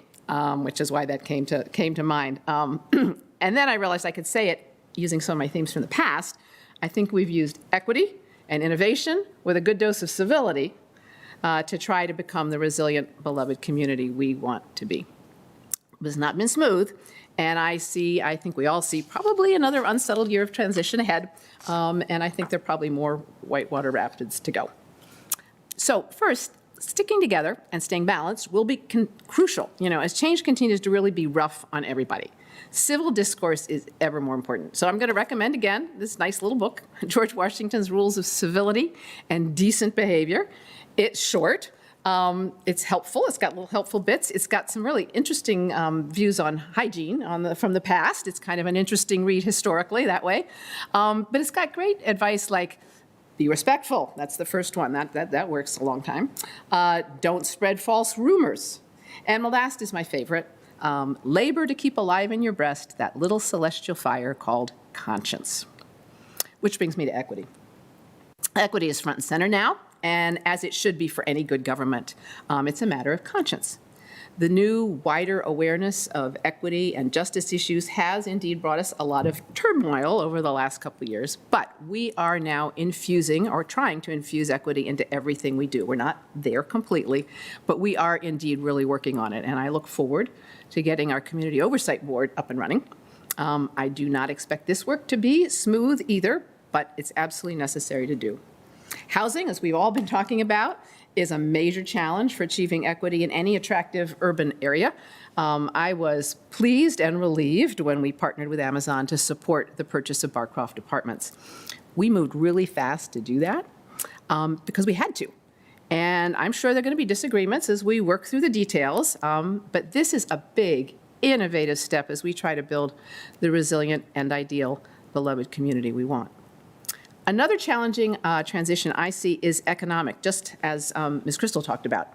which is why that came to mind. And then I realized I could say it using some of my themes from the past. I think we've used equity and innovation with a good dose of civility to try to become the resilient, beloved community we want to be. It has not been smooth, and I think we all see probably another unsettled year of transition ahead, and I think there are probably more whitewater rapids to go. So first, sticking together and staying balanced will be crucial, as change continues to really be rough on everybody. Civil discourse is ever more important. So I'm going to recommend, again, this nice little book, George Washington's Rules of Civility and Decent Behavior. It's short. It's helpful. It's got little helpful bits. It's got some really interesting views on hygiene from the past. It's kind of an interesting read historically that way. But it's got great advice like, be respectful. That's the first one. That works a long time. Don't spread false rumors. And the last is my favorite. Labor to keep alive in your breast that little celestial fire called conscience. Which brings me to equity. Equity is front and center now, and as it should be for any good government, it's a matter of conscience. The new, wider awareness of equity and justice issues has indeed brought us a lot of turmoil over the last couple of years, but we are now infusing or trying to infuse equity into everything we do. We're not there completely, but we are indeed really working on it, and I look forward to getting our Community Oversight Board up and running. I do not expect this work to be smooth either, but it's absolutely necessary to do. Housing, as we've all been talking about, is a major challenge for achieving equity in any attractive urban area. I was pleased and relieved when we partnered with Amazon to support the purchase of Barcroft Apartments. We moved really fast to do that because we had to. And I'm sure there are going to be disagreements as we work through the details, but this is a big, innovative step as we try to build the resilient and ideal, beloved community we want. Another challenging transition I see is economic, just as Ms. Crystal talked about.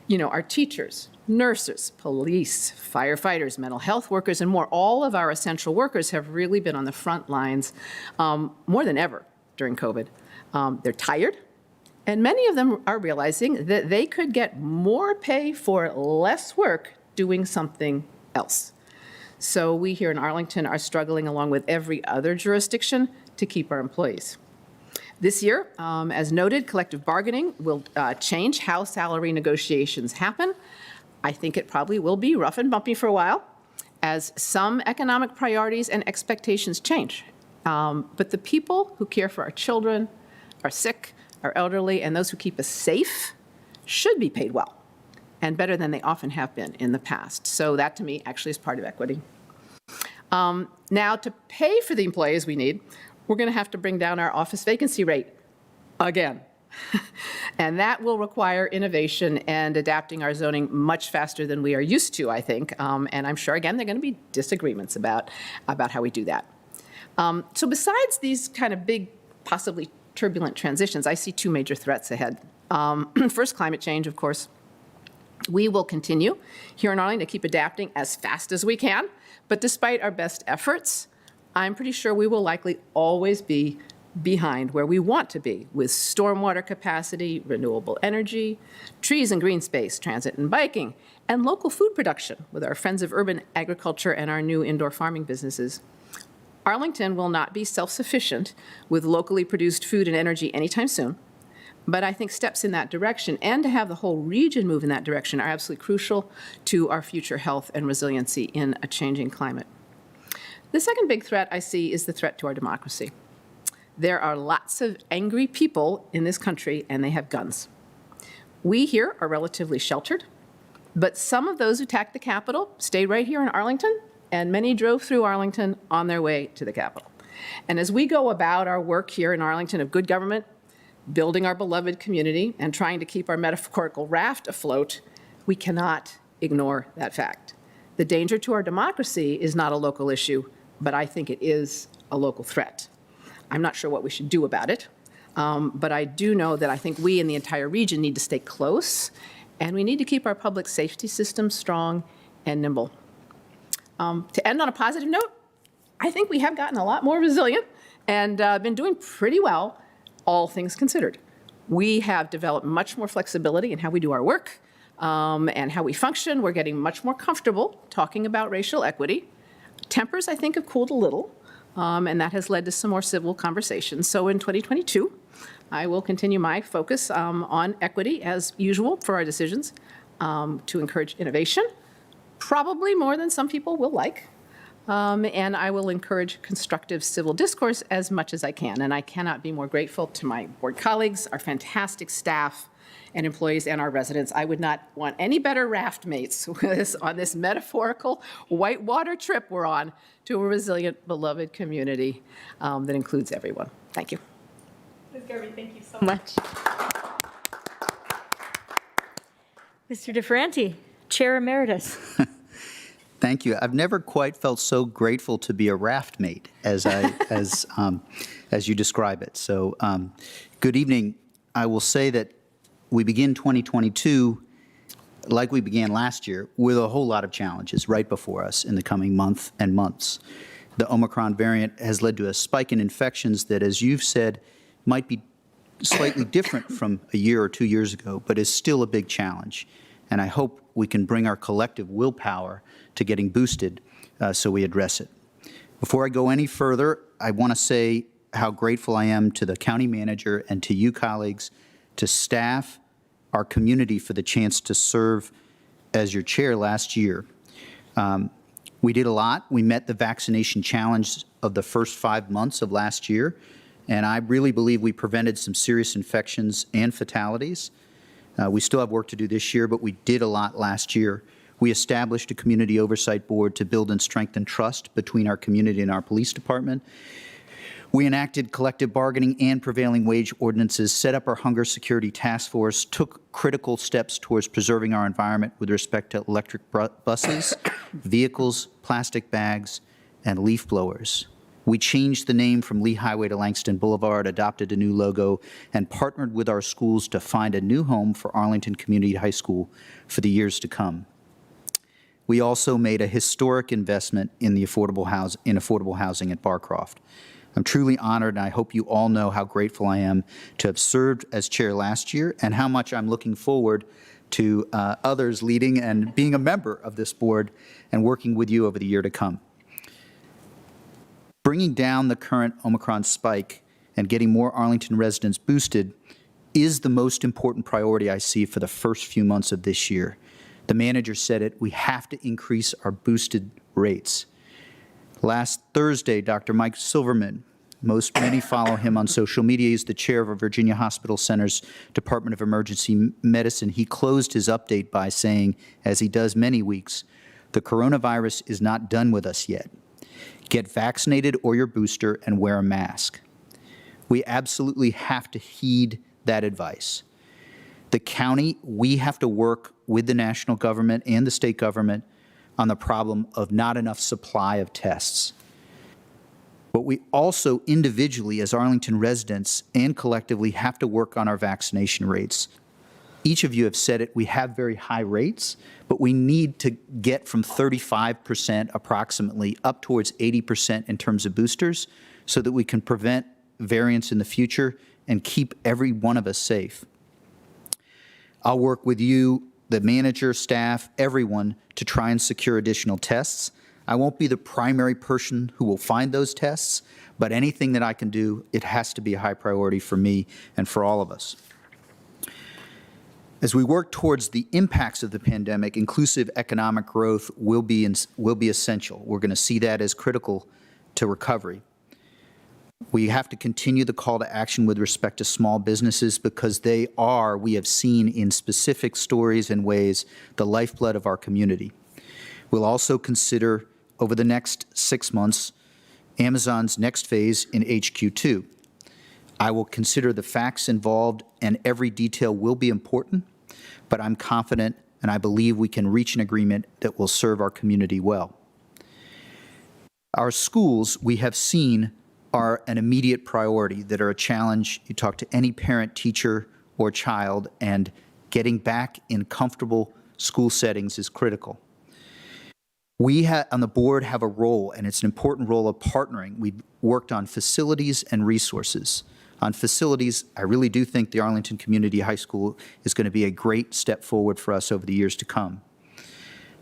You know, our teachers, nurses, police, firefighters, mental health workers, and more, all of our essential workers have really been on the front lines more than ever during COVID. They're tired, and many of them are realizing that they could get more pay for less work doing something else. So we here in Arlington are struggling, along with every other jurisdiction, to keep our employees. This year, as noted, collective bargaining will change how salary negotiations happen. I think it probably will be rough and bumpy for a while, as some economic priorities and expectations change. But the people who care for our children, our sick, our elderly, and those who keep us safe should be paid well, and better than they often have been in the past. So that, to me, actually is part of equity. Now, to pay for the employees we need, we're going to have to bring down our office vacancy rate again. And that will require innovation and adapting our zoning much faster than we are used to, I think. And I'm sure, again, there are going to be disagreements about how we do that. So besides these kind of big, possibly turbulent transitions, I see two major threats ahead. First, climate change, of course. We will continue here in Arlington to keep adapting as fast as we can. But despite our best efforts, I'm pretty sure we will likely always be behind where we want to be with stormwater capacity, renewable energy, trees and green space, transit and biking, and local food production with our Friends of Urban Agriculture and our new indoor farming businesses. Arlington will not be self-sufficient with locally produced food and energy anytime soon, but I think steps in that direction and to have the whole region move in that direction are absolutely crucial to our future health and resiliency in a changing climate. The second big threat I see is the threat to our democracy. There are lots of angry people in this country, and they have guns. We here are relatively sheltered, but some of those who attacked the Capitol stayed right here in Arlington, and many drove through Arlington on their way to the Capitol. And as we go about our work here in Arlington of good government, building our beloved community, and trying to keep our metaphorical raft afloat, we cannot ignore that fact. The danger to our democracy is not a local issue, but I think it is a local threat. I'm not sure what we should do about it, but I do know that I think we in the entire region need to stay close, and we need to keep our public safety system strong and nimble. To end on a positive note, I think we have gotten a lot more resilient and been doing pretty well, all things considered. We have developed much more flexibility in how we do our work and how we function. We're getting much more comfortable talking about racial equity. Tempers, I think, have cooled a little, and that has led to some more civil conversations. So in 2022, I will continue my focus on equity as usual for our decisions to encourage innovation, probably more than some people will like. And I will encourage constructive civil discourse as much as I can. And I cannot be more grateful to my board colleagues, our fantastic staff and employees, and our residents. I would not want any better raft mates on this metaphorical whitewater trip we're on to a resilient, beloved community that includes everyone. Thank you. Ms. Garvey, thank you so much. Mr. DeFerranti, Chair Emeritus. Thank you. I've never quite felt so grateful to be a raft mate as you describe it. So, good evening. I will say that we begin 2022 like we began last year with a whole lot of challenges right before us in the coming month and months. The Omicron variant has led to a spike in infections that, as you've said, might be slightly different from a year or 2 years ago, but is still a big challenge. And I hope we can bring our collective willpower to getting boosted so we address it. Before I go any further, I want to say how grateful I am to the county manager and to you colleagues, to staff, our community for the chance to serve as your chair last year. We did a lot. We met the vaccination challenge of the first 5 months of last year, and I really believe we prevented some serious infections and fatalities. We still have work to do this year, but we did a lot last year. We established a community oversight board to build and strengthen trust between our community and our police department. We enacted collective bargaining and prevailing wage ordinances, set up our hunger security task force, took critical steps towards preserving our environment with respect to electric buses, vehicles, plastic bags, and leaf blowers. We changed the name from Lee Highway to Langston Boulevard, adopted a new logo, and partnered with our schools to find a new home for Arlington Community High School for the years to come. We also made a historic investment in affordable housing at Barcroft. I'm truly honored, and I hope you all know how grateful I am to have served as chair last year and how much I'm looking forward to others leading and being a member of this board and working with you over the year to come. Bringing down the current Omicron spike and getting more Arlington residents boosted is the most important priority I see for the first few months of this year. The manager said it, we have to increase our boosted rates. Last Thursday, Dr. Mike Silverman, many follow him on social media, he's the chair of our Virginia Hospital Center's Department of Emergency Medicine. He closed his update by saying, as he does many weeks, the coronavirus is not done with us yet. Get vaccinated or your booster and wear a mask. We absolutely have to heed that advice. The county, we have to work with the national government and the state government on the problem of not enough supply of tests. But we also individually, as Arlington residents and collectively, have to work on our vaccination rates. Each of you have said it, we have very high rates, but we need to get from 35% approximately up towards 80% in terms of boosters so that we can prevent variants in the future and keep every one of us safe. I'll work with you, the manager, staff, everyone, to try and secure additional tests. I won't be the primary person who will find those tests, but anything that I can do, it has to be a high priority for me and for all of us. As we work towards the impacts of the pandemic, inclusive economic growth will be essential. We're going to see that as critical to recovery. We have to continue the call to action with respect to small businesses because they are, we have seen in specific stories and ways, the lifeblood of our community. We'll also consider, over the next 6 months, Amazon's next phase in HQ2. I will consider the facts involved, and every detail will be important, but I'm confident and I believe we can reach an agreement that will serve our community well. Our schools, we have seen, are an immediate priority that are a challenge. You talk to any parent, teacher, or child, and getting back in comfortable school settings is critical. We on the board have a role, and it's an important role of partnering. We've worked on facilities and resources. On facilities, I really do think the Arlington Community High School is going to be a great step forward for us over the years to come.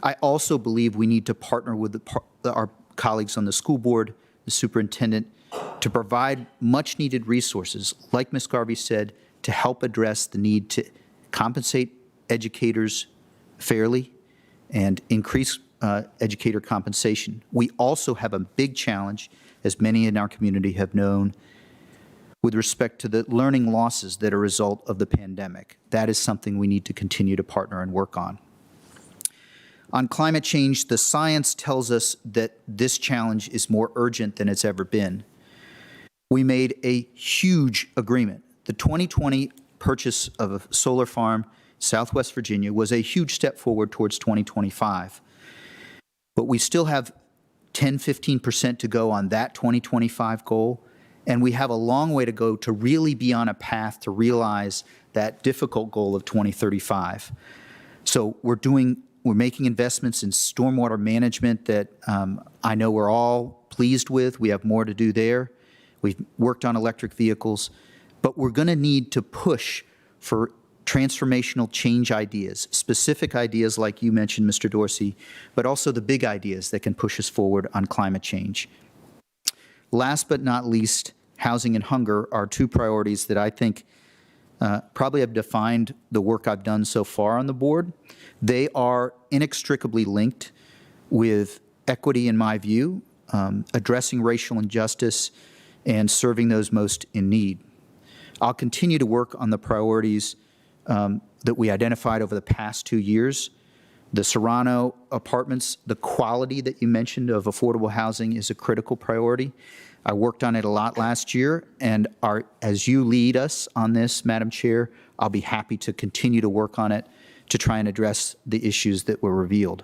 I also believe we need to partner with our colleagues on the school board, the superintendent, to provide much-needed resources, like Ms. Garvey said, to help address the need to compensate educators fairly and increase educator compensation. We also have a big challenge, as many in our community have known, with respect to the learning losses that are a result of the pandemic. That is something we need to continue to partner and work on. On climate change, the science tells us that this challenge is more urgent than it's ever been. We made a huge agreement. The 2020 purchase of a solar farm, Southwest Virginia, was a huge step forward towards 2025. But we still have 10–15% to go on that 2025 goal, and we have a long way to go to really be on a path to realize that difficult goal of 2035. So we're making investments in stormwater management that I know we're all pleased with. We have more to do there. We've worked on electric vehicles, but we're going to need to push for transformational change ideas, specific ideas like you mentioned, Mr. Dorsey, but also the big ideas that can push us forward on climate change. Last but not least, housing and hunger are two priorities that I think probably have defined the work I've done so far on the board. They are inextricably linked with equity, in my view, addressing racial injustice, and serving those most in need. I'll continue to work on the priorities that we identified over the past 2 years. The Serrano apartments, the quality that you mentioned of affordable housing is a critical priority. I worked on it a lot last year, and as you lead us on this, Madam Chair, I'll be happy to continue to work on it to try and address the issues that were revealed.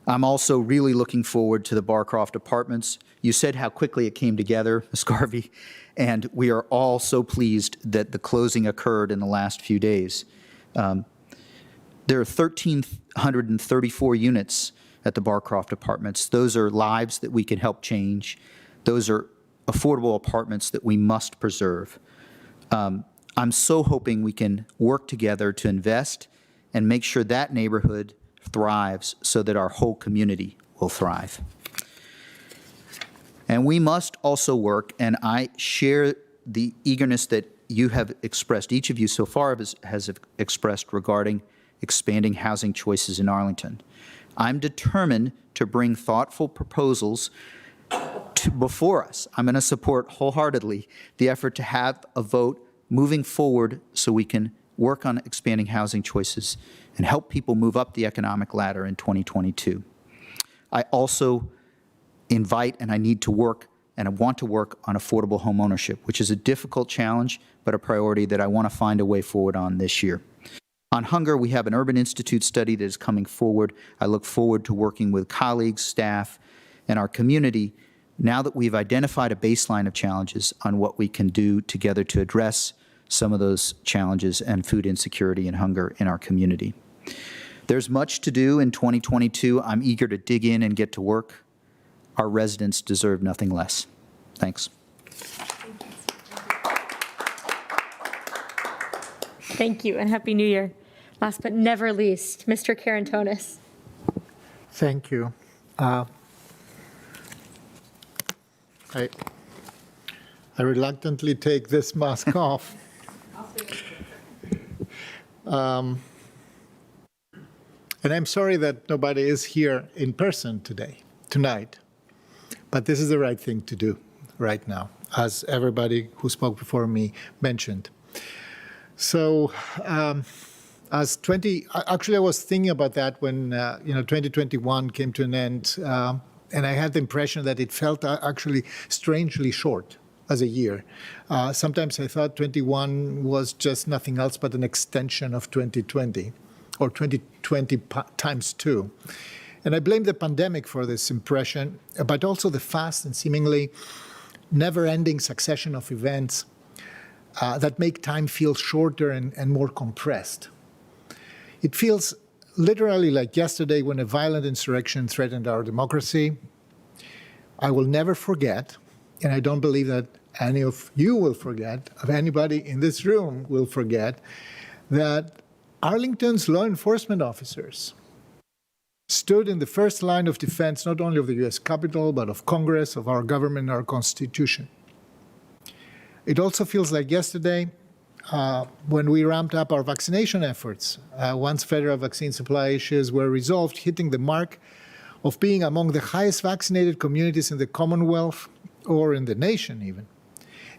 I'm also really looking forward to the Barcroft Apartments. You said how quickly it came together, Ms. Garvey, and we are all so pleased that the closing occurred in the last few days. There are 1,334 units at the Barcroft Apartments. Those are lives that we can help change. Those are affordable apartments that we must preserve. I'm so hoping we can work together to invest and make sure that neighborhood thrives so that our whole community will thrive. And we must also work, and I share the eagerness that you have expressed, each of you so far has expressed regarding expanding housing choices in Arlington. I'm determined to bring thoughtful proposals before us. I'm going to support wholeheartedly the effort to have a vote moving forward so we can work on expanding housing choices and help people move up the economic ladder in 2022. I also invite and I need to work and I want to work on affordable home ownership, which is a difficult challenge, but a priority that I want to find a way forward on this year. On hunger, we have an Urban Institute study that is coming forward. I look forward to working with colleagues, staff, and our community now that we've identified a baseline of challenges on what we can do together to address some of those challenges and food insecurity and hunger in our community. There's much to do in 2022. I'm eager to dig in and get to work. Our residents deserve nothing less. Thanks. Thank you, and Happy New Year. Last but never least, Mr. Karantonis. Thank you. I reluctantly take this mask off. And I'm sorry that nobody is here in person tonight, but this is the right thing to do right now, as everybody who spoke before me mentioned. So, actually, I was thinking about that when 2021 came to an end, and I had the impression that it felt actually strangely short as a year. Sometimes I thought 21 was just nothing else but an extension of 2020, or 2020 times 2. And I blame the pandemic for this impression, but also the fast and seemingly never-ending succession of events that make time feel shorter and more compressed. It feels literally like yesterday when a violent insurrection threatened our democracy. I will never forget, and I don't believe that any of you will forget, of anybody in this room will forget, that Arlington's law enforcement officers stood in the first line of defense not only of the US Capitol, but of Congress, of our government, our Constitution. It also feels like yesterday when we ramped up our vaccination efforts, once federal vaccine supply issues were resolved, hitting the mark of being among the highest vaccinated communities in the Commonwealth or in the nation even.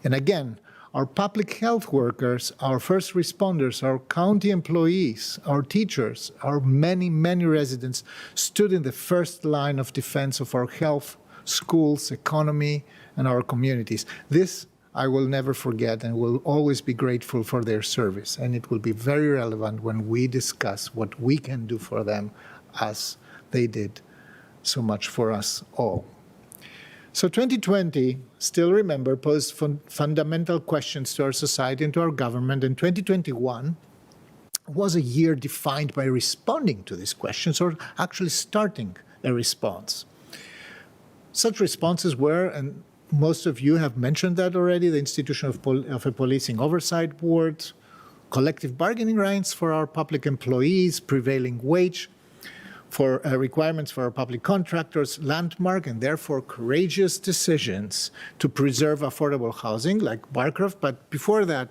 And again, our public health workers, our first responders, our county employees, our teachers, our many, many residents stood in the first line of defense of our health, schools, economy, and our communities. This I will never forget and will always be grateful for their service. And it will be very relevant when we discuss what we can do for them as they did so much for us all. So 2020, still remember, posed fundamental questions to our society and to our government. And 2021 was a year defined by responding to these questions or actually starting a response. Such responses were, and most of you have mentioned that already, the institution of a policing oversight board, collective bargaining rights for our public employees, prevailing wage, for requirements for our public contractors, landmark and therefore courageous decisions to preserve affordable housing like Barcroft, but before that,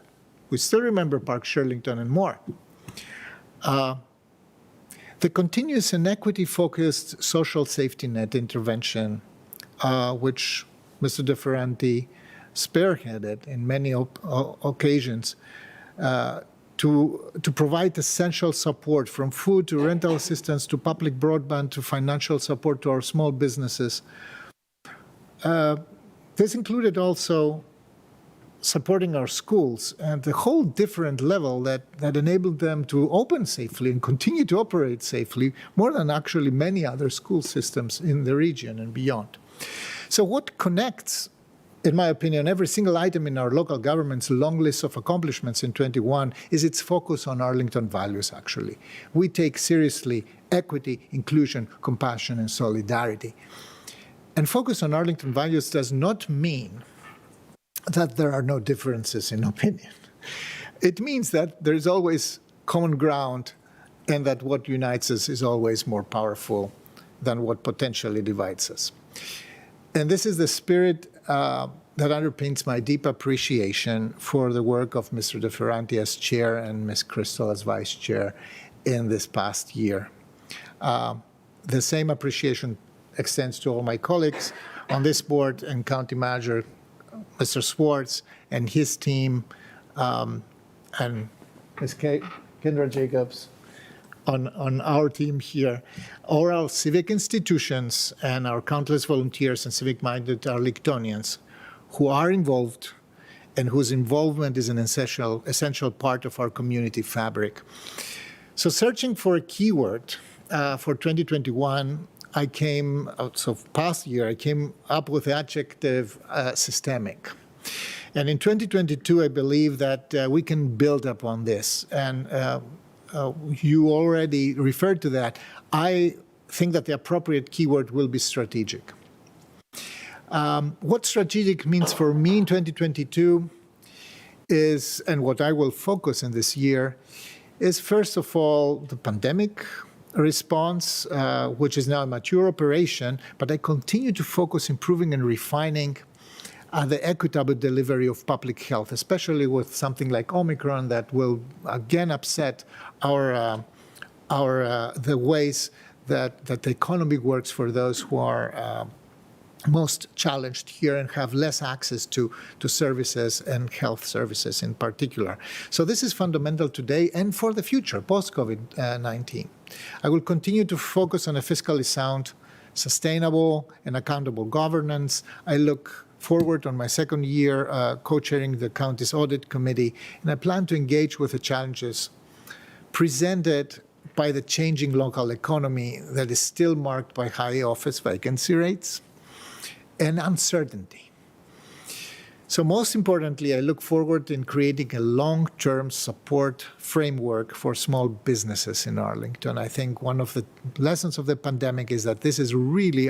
we still remember Park Shirlington and more. The continuous and equity-focused social safety net intervention, which Mr. DeFerranti spearheaded in many occasions to provide essential support from food to rental assistance to public broadband to financial support to our small businesses. This included also supporting our schools at a whole different level that enabled them to open safely and continue to operate safely, more than actually many other school systems in the region and beyond. So what connects, in my opinion, every single item in our local government's long list of accomplishments in 21 is its focus on Arlington values, actually. We take seriously equity, inclusion, compassion, and solidarity. And focus on Arlington values does not mean that there are no differences in opinion. It means that there is always common ground and that what unites us is always more powerful than what potentially divides us. And this is the spirit that underpins my deep appreciation for the work of Mr. De Ferranti as chair and Ms. Crystal as vice chair in this past year. The same appreciation extends to all my colleagues on this board and County Manager Mr. Swartz and his team, and Ms. Kendra Jacobs on our team here, or our civic institutions and our countless volunteers and civic-minded Arlingtonians who are involved and whose involvement is an essential part of our community fabric. So searching for a keyword for 2021, past year, I came up with the adjective systemic. And in 2022, I believe that we can build upon this. And you already referred to that. I think that the appropriate keyword will be strategic. What strategic means for me in 2022 is, and what I will focus in this year, is first of all the pandemic response, which is now a mature operation, but I continue to focus improving and refining the equitable delivery of public health, especially with something like Omicron that will again upset the ways that the economy works for those who are most challenged here and have less access to services and health services in particular. So this is fundamental today and for the future, post-COVID-19. I will continue to focus on a fiscally sound, sustainable, and accountable governance. I look forward on my second year co-chairing the county's audit committee, and I plan to engage with the challenges presented by the changing local economy that is still marked by high office vacancy rates and uncertainty. So most importantly, I look forward in creating a long-term support framework for small businesses in Arlington. I think one of the lessons of the pandemic is that this is really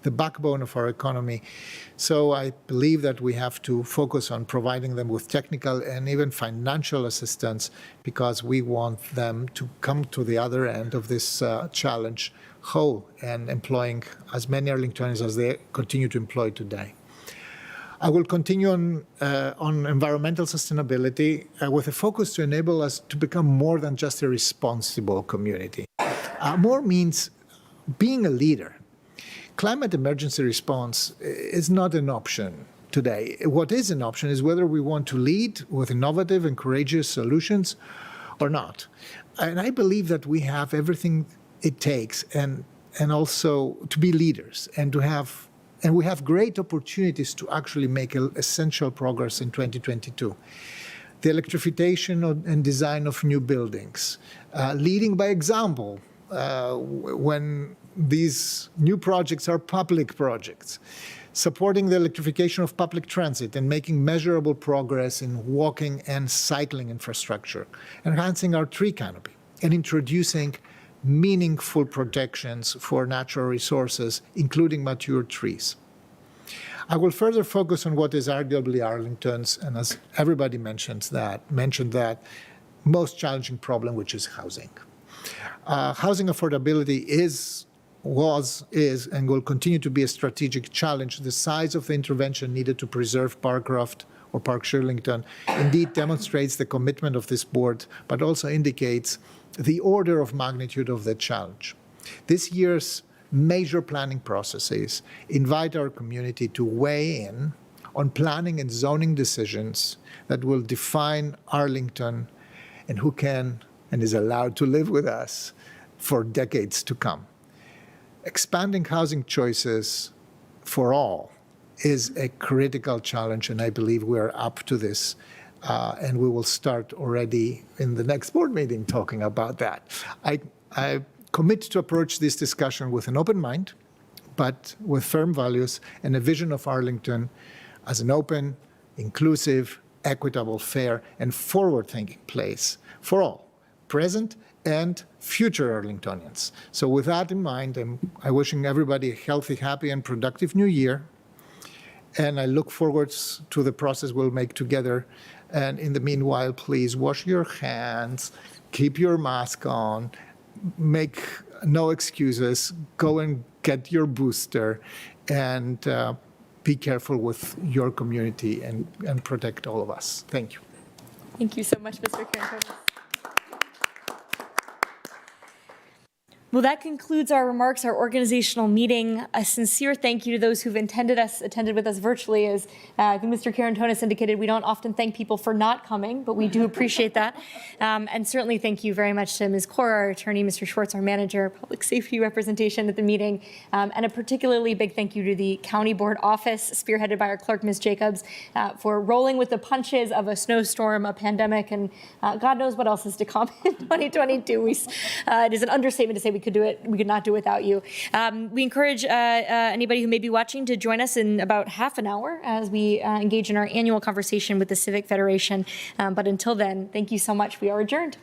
the backbone of our economy. So I believe that we have to focus on providing them with technical and even financial assistance because we want them to come to the other end of this challenge whole and employing as many Arlingtonians as they continue to employ today. I will continue on environmental sustainability with a focus to enable us to become more than just a responsible community. More means being a leader. Climate emergency response is not an option today. What is an option is whether we want to lead with innovative and courageous solutions or not. And I believe that we have everything it takes and also to be leaders and we have great opportunities to actually make essential progress in 2022. The electrification and design of new buildings, leading by example when these new projects are public projects, supporting the electrification of public transit and making measurable progress in walking and cycling infrastructure, enhancing our tree canopy, and introducing meaningful protections for natural resources, including mature trees. I will further focus on what is arguably Arlington's, and as everybody mentioned that most challenging problem, which is housing. Housing affordability was, and will continue to be a strategic challenge. The size of the intervention needed to preserve Parkcroft or Park Shirlington indeed demonstrates the commitment of this board, but also indicates the order of magnitude of the challenge. This year's major planning processes invite our community to weigh in on planning and zoning decisions that will define Arlington and who can and is allowed to live with us for decades to come. Expanding housing choices for all is a critical challenge, and I believe we are up to this. And we will start already in the next board meeting talking about that. I commit to approach this discussion with an open mind, but with firm values and a vision of Arlington as an open, inclusive, equitable, fair, and forward-thinking place for all, present and future Arlingtonians. So with that in mind, I'm wishing everybody a healthy, happy, and productive new year. And I look forward to the process we'll make together. And in the meanwhile, please wash your hands, keep your mask on, make no excuses, go and get your booster, and be careful with your community and protect all of us. Thank you. Thank you so much, Mr. Karantonis. Well, that concludes our remarks, our organizational meeting. A sincere thank you to those who've attended with us virtually. As Mr. Karantonis indicated, we don't often thank people for not coming, but we do appreciate that. And certainly thank you very much to Ms. Kaur, our attorney, Mr. Schwartz, our manager, public safety representation at the meeting, and a particularly big thank you to the County Board office, spearheaded by our clerk, Ms. Jacobs, for rolling with the punches of a snowstorm, a pandemic, and God knows what else is to come in 2022. It is an understatement to say we could not do it without you. We encourage anybody who may be watching to join us in about half an hour as we engage in our annual conversation with the Civic Federation. But until then, thank you so much. We are adjourned.